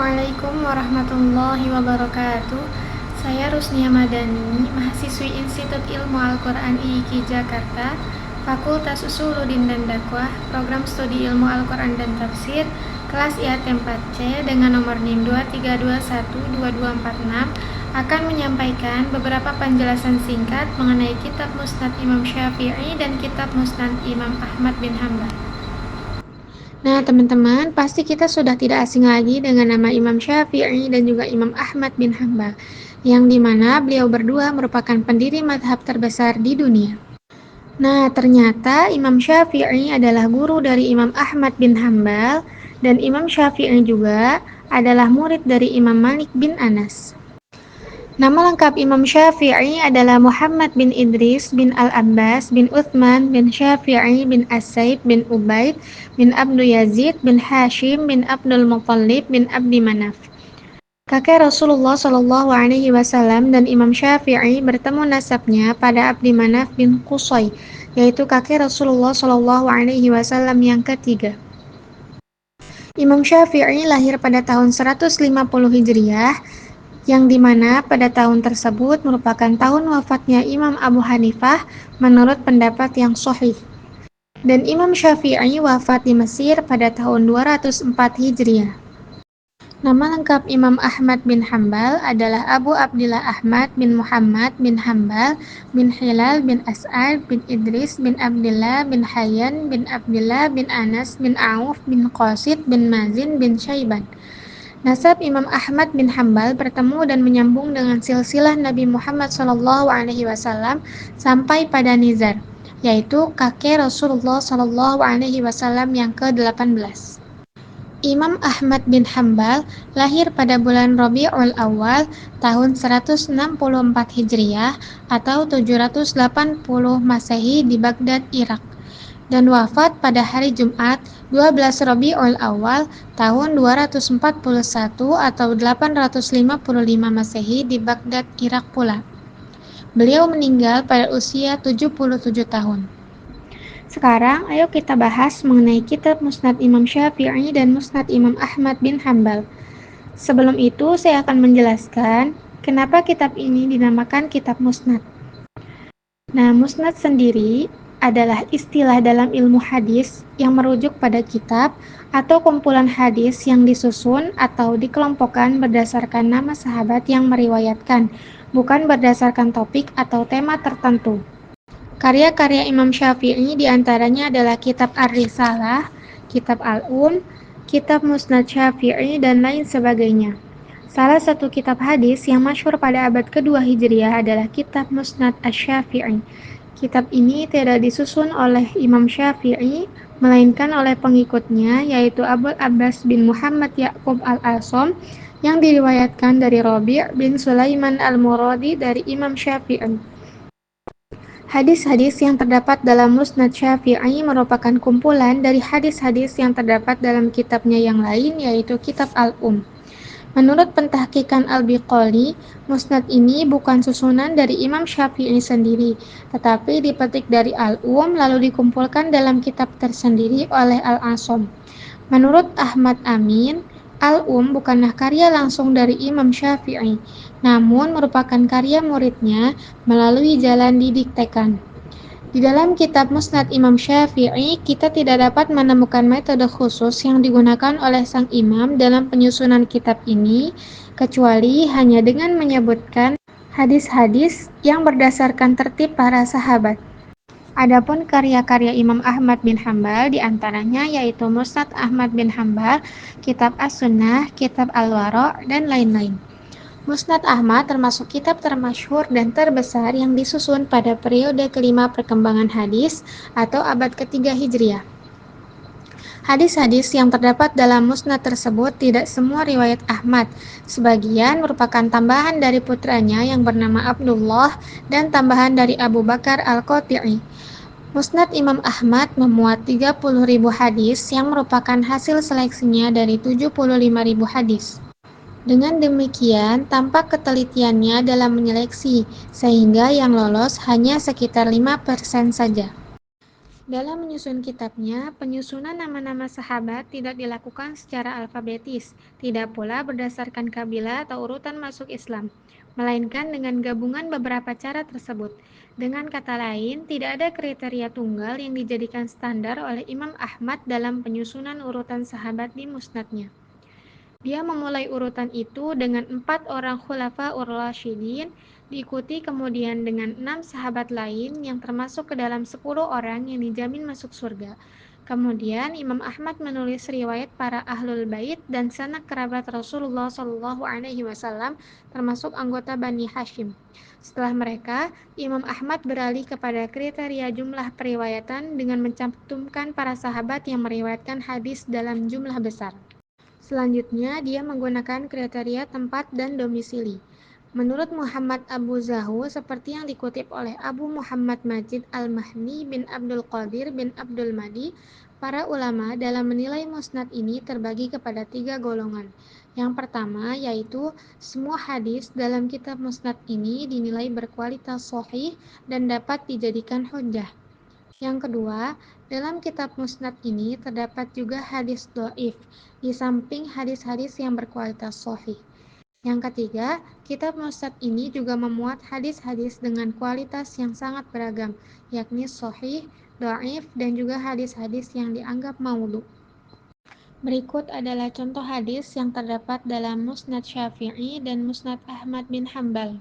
Assalamualaikum warahmatullahi wabarakatuh. Saya Rusnia Madani, mahasiswi Institut Ilmu Al-Quran IIKI Jakarta, Fakultas Usuluddin dan Dakwah, Program Studi Ilmu Al-Quran dan Tafsir, kelas IAT 4C dengan nomor NIM 23212246 akan menyampaikan beberapa penjelasan singkat mengenai Kitab Musnad Imam Syafi'i dan Kitab Musnad Imam Ahmad bin Hanbal. Nah, teman-teman, pasti kita sudah tidak asing lagi dengan nama Imam Syafi'i dan juga Imam Ahmad bin Hanbal, yang dimana beliau berdua merupakan pendiri mazhab terbesar di dunia. Nah, ternyata Imam Syafi'i adalah guru dari Imam Ahmad bin Hanbal, dan Imam Syafi'i juga adalah murid dari Imam Malik bin Anas. Nama lengkap Imam Syafi'i adalah Muhammad bin Idris bin Al-Abbas bin Uthman bin Syafi'i bin As-Saib bin Ubaid bin Abdu Yazid bin Hashim bin Abdul Muttalib bin Abdi Manaf. Kakek Rasulullah Shallallahu Alaihi Wasallam dan Imam Syafi'i bertemu nasabnya pada Abdi Manaf bin Qusay, yaitu kakek Rasulullah Shallallahu Alaihi Wasallam yang ketiga. Imam Syafi'i lahir pada tahun 150 Hijriah, yang dimana pada tahun tersebut merupakan tahun wafatnya Imam Abu Hanifah menurut pendapat yang sahih. Dan Imam Syafi'i wafat di Mesir pada tahun 204 Hijriah. Nama lengkap Imam Ahmad bin Hanbal adalah Abu Abdillah Ahmad bin Muhammad bin Hanbal bin Hilal bin As'ad bin Idris bin Abdillah bin Hayyan bin Abdillah bin Anas bin Auf bin Qasid bin Mazin bin Syaiban. Nasab Imam Ahmad bin Hanbal bertemu dan menyambung dengan silsilah Nabi Muhammad SAW sampai pada Nizar, yaitu kakek Rasulullah SAW yang ke-18. Imam Ahmad bin Hanbal lahir pada bulan Rabiul Awal tahun 164 Hijriah atau 780 Masehi di Baghdad, Irak, dan wafat pada hari Jumat 12 Rabiul Awal tahun 241 atau 855 Masehi di Baghdad, Irak pula. Beliau meninggal pada usia 77 tahun. Sekarang ayo kita bahas mengenai kitab Musnad Imam Syafi'i dan Musnad Imam Ahmad bin Hanbal. Sebelum itu saya akan menjelaskan kenapa kitab ini dinamakan kitab Musnad. Nah, Musnad sendiri adalah istilah dalam ilmu hadis yang merujuk pada kitab atau kumpulan hadis yang disusun atau dikelompokkan berdasarkan nama sahabat yang meriwayatkan, bukan berdasarkan topik atau tema tertentu. Karya-karya Imam Syafi'i diantaranya adalah kitab Ar-Risalah, kitab kitab Musnad Syafi'i, dan lain sebagainya. Salah satu kitab hadis yang masyhur pada abad kedua Hijriah adalah kitab Musnad Asy-Syafi'i. Kitab ini tidak disusun oleh Imam Syafi'i, melainkan oleh pengikutnya, yaitu Abul Abbas bin Muhammad Ya'qub al-Asom, yang diriwayatkan dari Rabi' bin Sulaiman al-Muradi dari Imam Syafi'i. Hadis-hadis yang terdapat dalam Musnad Syafi'i merupakan kumpulan dari hadis-hadis yang terdapat dalam kitabnya yang lain, yaitu kitab Menurut pentahkikan Al-Biqali, Musnad ini bukan susunan dari Imam Syafi'i sendiri, tetapi dipetik dari lalu dikumpulkan dalam kitab tersendiri oleh Al-Asom. Menurut Ahmad Amin, bukanlah karya langsung dari Imam Syafi'i, namun merupakan karya muridnya melalui jalan didiktekan. Di dalam kitab Musnad Imam Syafi'i, kita tidak dapat menemukan metode khusus yang digunakan oleh sang imam dalam penyusunan kitab ini, kecuali hanya dengan menyebutkan hadis-hadis yang berdasarkan tertib para sahabat. Adapun karya-karya Imam Ahmad bin Hanbal diantaranya yaitu Musnad Ahmad bin Hanbal, kitab As-Sunnah, kitab Al-Wara', dan lain-lain. Musnad Ahmad termasuk kitab termasyhur dan terbesar yang disusun pada periode kelima perkembangan hadis atau abad ketiga Hijriah. Hadis-hadis yang terdapat dalam musnad tersebut tidak semua riwayat Ahmad. Sebagian merupakan tambahan dari putranya yang bernama Abdullah dan tambahan dari Abu Bakar Al-Qati'i. Musnad Imam Ahmad memuat 30.000 hadis yang merupakan hasil seleksinya dari 75.000 hadis. Dengan demikian, tampak ketelitiannya dalam menyeleksi, sehingga yang lolos hanya sekitar 5% saja. Dalam menyusun kitabnya, penyusunan nama-nama sahabat tidak dilakukan secara alfabetis, tidak pula berdasarkan kabilah atau urutan masuk Islam, melainkan dengan gabungan beberapa cara tersebut. Dengan kata lain, tidak ada kriteria tunggal yang dijadikan standar oleh Imam Ahmad dalam penyusunan urutan sahabat di musnadnya. Dia memulai urutan itu dengan 4 orang khulafaur rasyidin, diikuti kemudian dengan 6 sahabat lain yang termasuk ke dalam 10 orang yang dijamin masuk surga. Kemudian Imam Ahmad menulis riwayat para ahlul bait dan sanak kerabat Rasulullah Shallallahu Alaihi Wasallam, termasuk anggota Bani Hashim. Setelah mereka, Imam Ahmad beralih kepada kriteria jumlah periwayatan dengan mencantumkan para sahabat yang meriwayatkan hadis dalam jumlah besar. Selanjutnya, dia menggunakan kriteria tempat dan domisili. Menurut Muhammad Abu Zahu, seperti yang dikutip oleh Abu Muhammad Majid Al-Mahni bin Abdul Qadir bin Abdul Madi, para ulama dalam menilai musnad ini terbagi kepada 3 golongan. Yang pertama yaitu semua hadis dalam kitab musnad ini dinilai berkualitas sahih dan dapat dijadikan hujjah. Yang kedua, dalam kitab musnad ini terdapat juga hadis dhaif, di samping hadis-hadis yang berkualitas sahih. Yang ketiga, kitab musnad ini juga memuat hadis-hadis dengan kualitas yang sangat beragam, yakni sahih, dhaif, dan juga hadis-hadis yang dianggap maudhu. Berikut adalah contoh hadis yang terdapat dalam Musnad Syafi'i dan Musnad Ahmad bin Hambal.